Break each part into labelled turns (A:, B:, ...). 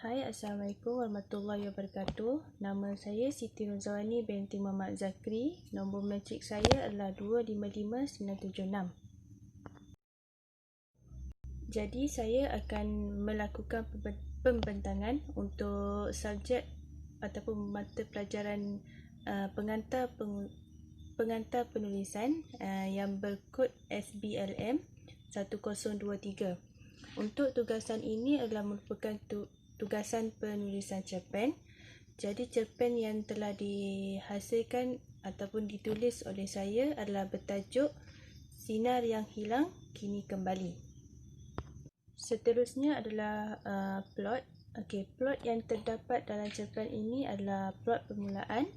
A: Hai, Assalamualaikum warahmatullahi wabarakatuh. Nama saya Siti Nurzaini binti Muhammad Zakri. Nombor matrik saya adalah 255976. Jadi saya akan melakukan pembentangan untuk subjek ataupun mata pelajaran pengantar penulisan yang berkod SBLM 1023. Untuk tugasan ini adalah merupakan tugasan penulisan cerpen. Jadi cerpen yang telah dihasilkan ataupun ditulis oleh saya adalah bertajuk Sinar yang Hilang Kini Kembali. Seterusnya adalah plot. Plot yang terdapat dalam cerpen ini adalah plot permulaan,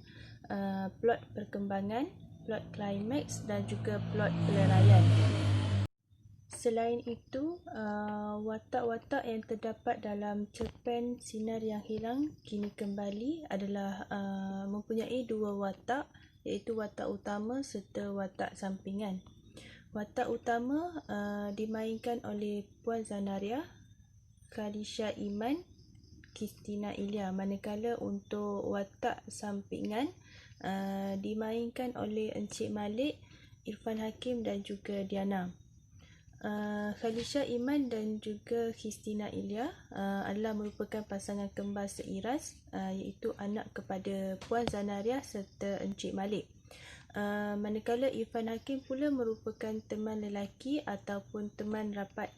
A: plot perkembangan, plot klimaks dan juga plot peleraian. Selain itu, watak-watak yang terdapat dalam cerpen Sinar yang Hilang Kini Kembali adalah mempunyai dua watak, iaitu watak utama serta watak sampingan. Watak utama dimainkan oleh Puan Zanaria, Khalisha Iman, Christina Ilya, manakala untuk watak sampingan dimainkan oleh Encik Malik, Irfan Hakim dan juga Diana. Khalisha Iman dan juga Christina Ilya adalah merupakan pasangan kembar seiras, iaitu anak kepada Puan Zanaria serta Encik Malik. Manakala Irfan Hakim pula merupakan teman lelaki ataupun teman rapat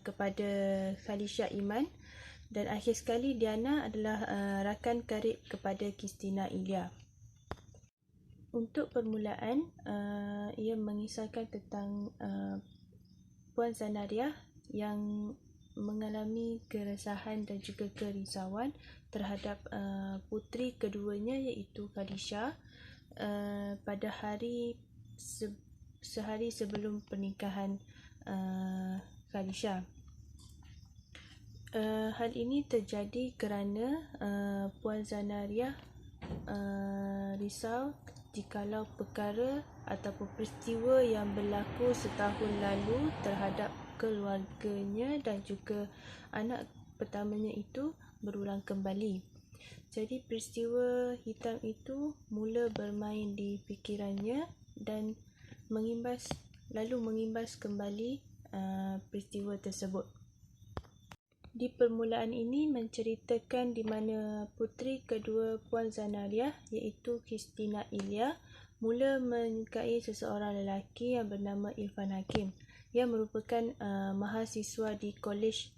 A: kepada Khalisha Iman, dan akhir sekali Diana adalah rakan karib kepada Christina Ilya. Untuk permulaan, ia mengisahkan tentang Puan Zanaria yang mengalami keresahan dan juga kerisauan terhadap puteri keduanya, iaitu Khalisha, pada sehari sebelum pernikahan Khalisha. Hal ini terjadi kerana Puan Zanaria risau jikalau perkara ataupun peristiwa yang berlaku setahun lalu terhadap keluarganya dan juga anak pertamanya itu berulang kembali. Jadi peristiwa hitam itu mula bermain di fikirannya dan mengimbas kembali peristiwa tersebut. Di permulaan ini menceritakan di mana puteri kedua Puan Zanaria, iaitu Christina Ilya, mula menyukai seseorang lelaki yang bernama Irfan Hakim, yang merupakan mahasiswa di kolej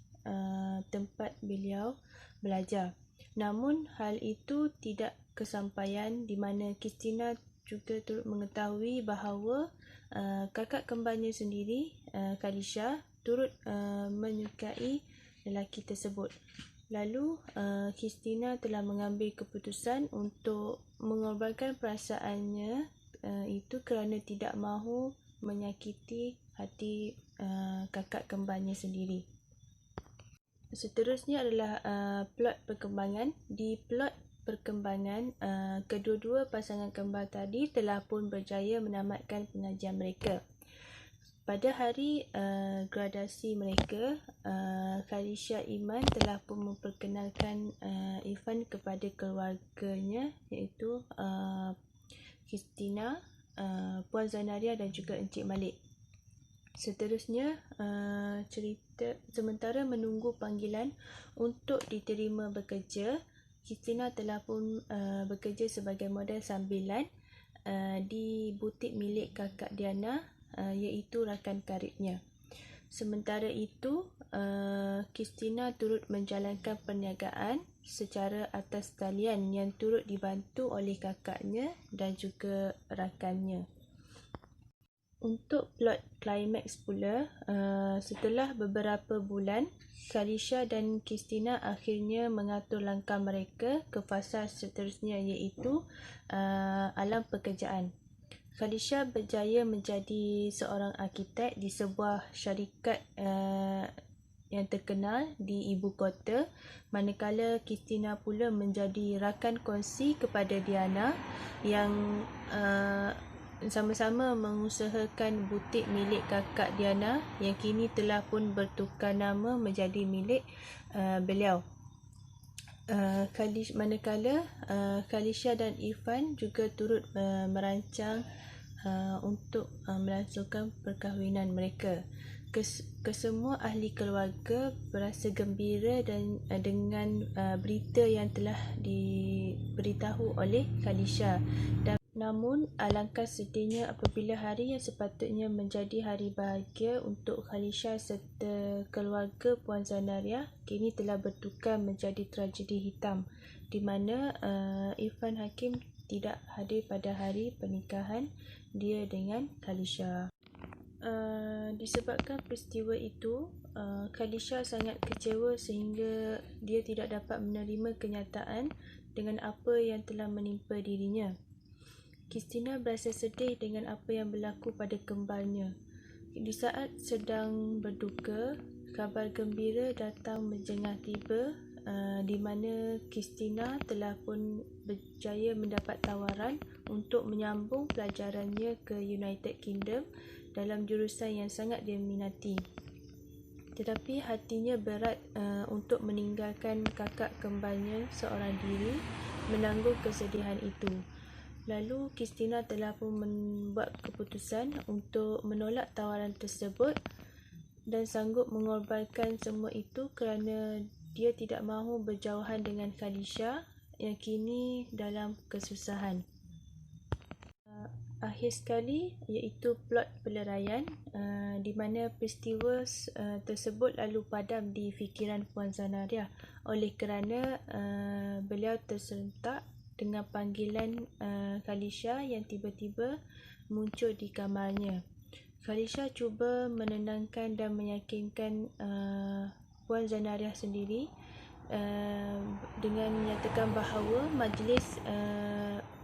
A: tempat beliau belajar. Namun hal itu tidak kesampaian, di mana Christina juga turut mengetahui bahawa kakak kembarnya sendiri, Khalisha, turut menyukai lelaki tersebut. Lalu Christina telah mengambil keputusan untuk mengorbankan perasaannya itu kerana tidak mahu menyakiti hati kakak kembarnya sendiri. Seterusnya adalah plot perkembangan. Di plot perkembangan, kedua-dua pasangan kembar tadi telah pun berjaya menamatkan pengajian mereka. Pada hari gradasi mereka, Khalisha Iman telah pun memperkenalkan Irfan kepada keluarganya, iaitu Christina, Puan Zanaria dan juga Encik Malik. Seterusnya, sementara menunggu panggilan untuk diterima bekerja, Christina telah pun bekerja sebagai model sambilan di butik milik kakak Diana, iaitu rakan karibnya. Sementara itu, Christina turut menjalankan perniagaan secara atas talian yang turut dibantu oleh kakaknya dan juga rakannya. Untuk plot klimaks pula, setelah beberapa bulan, Khalisha dan Christina akhirnya mengatur langkah mereka ke fasa seterusnya, iaitu alam pekerjaan. Khalisha berjaya menjadi seorang arkitek di sebuah syarikat yang terkenal di ibu kota, manakala Christina pula menjadi rakan kongsi kepada Diana yang sama-sama mengusahakan butik milik kakak Diana yang kini telah pun bertukar nama menjadi milik beliau. Manakala Khalisha dan Irfan juga turut merancang untuk melangsungkan perkahwinan mereka. Kesemua ahli keluarga berasa gembira dan dengan berita yang telah diberitahu oleh Khalisha. Namun alangkah sedihnya apabila hari yang sepatutnya menjadi hari bahagia untuk Khalisha serta keluarga Puan Zanaria kini telah bertukar menjadi tragedi hitam, di mana Irfan Hakim tidak hadir pada hari pernikahan dia dengan Khalisha. Disebabkan peristiwa itu, Khalisha sangat kecewa sehingga dia tidak dapat menerima kenyataan dengan apa yang telah menimpa dirinya. Christina berasa sedih dengan apa yang berlaku pada kembarnya. Di saat sedang berduka, kabar gembira datang menjengah tiba, di mana Christina telah pun berjaya mendapat tawaran untuk menyambung pelajarannya ke United Kingdom dalam jurusan yang sangat dia minati. Tetapi hatinya berat untuk meninggalkan kakak kembarnya seorang diri menanggung kesedihan itu. Lalu Christina telah pun membuat keputusan untuk menolak tawaran tersebut dan sanggup mengorbankan semua itu kerana dia tidak mahu berjauhan dengan Khalisha yang kini dalam kesusahan. Akhir sekali iaitu plot peleraian, di mana peristiwa tersebut lalu padam di fikiran Puan Zanaria oleh kerana beliau tersentak dengan panggilan Khalisha yang tiba-tiba muncul di kamarnya. Khalisha cuba menenangkan dan meyakinkan Puan Zanaria sendiri dengan menyatakan bahawa majlis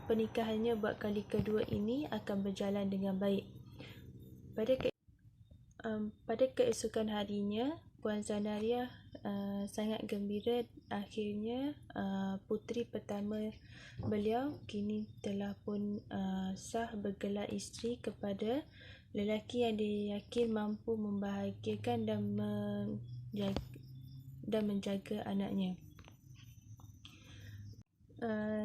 A: pernikahannya buat kali kedua ini akan berjalan dengan baik. Pada keesokan harinya, Puan Zanaria sangat gembira. Akhirnya puteri pertama beliau kini telah pun sah bergelar isteri kepada lelaki yang dia yakin mampu membahagiakan dan menjaga anaknya.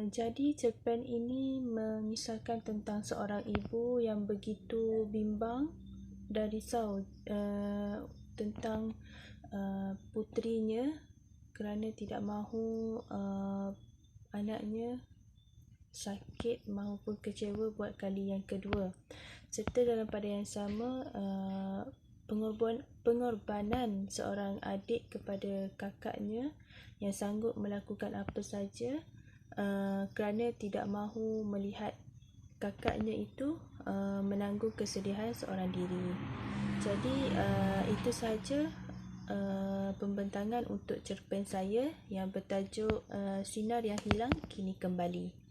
A: Jadi cerpen ini mengisahkan tentang seorang ibu yang begitu bimbang dan risau tentang puterinya kerana tidak mahu anaknya sakit maupun kecewa buat kali yang kedua, serta dalam pada yang sama pengorbanan seorang adik kepada kakaknya yang sanggup melakukan apa saja kerana tidak mahu melihat kakaknya itu menanggung kesedihan seorang diri. Jadi itu sahaja pembentangan untuk cerpen saya yang bertajuk Sinar yang Hilang Kini Kembali.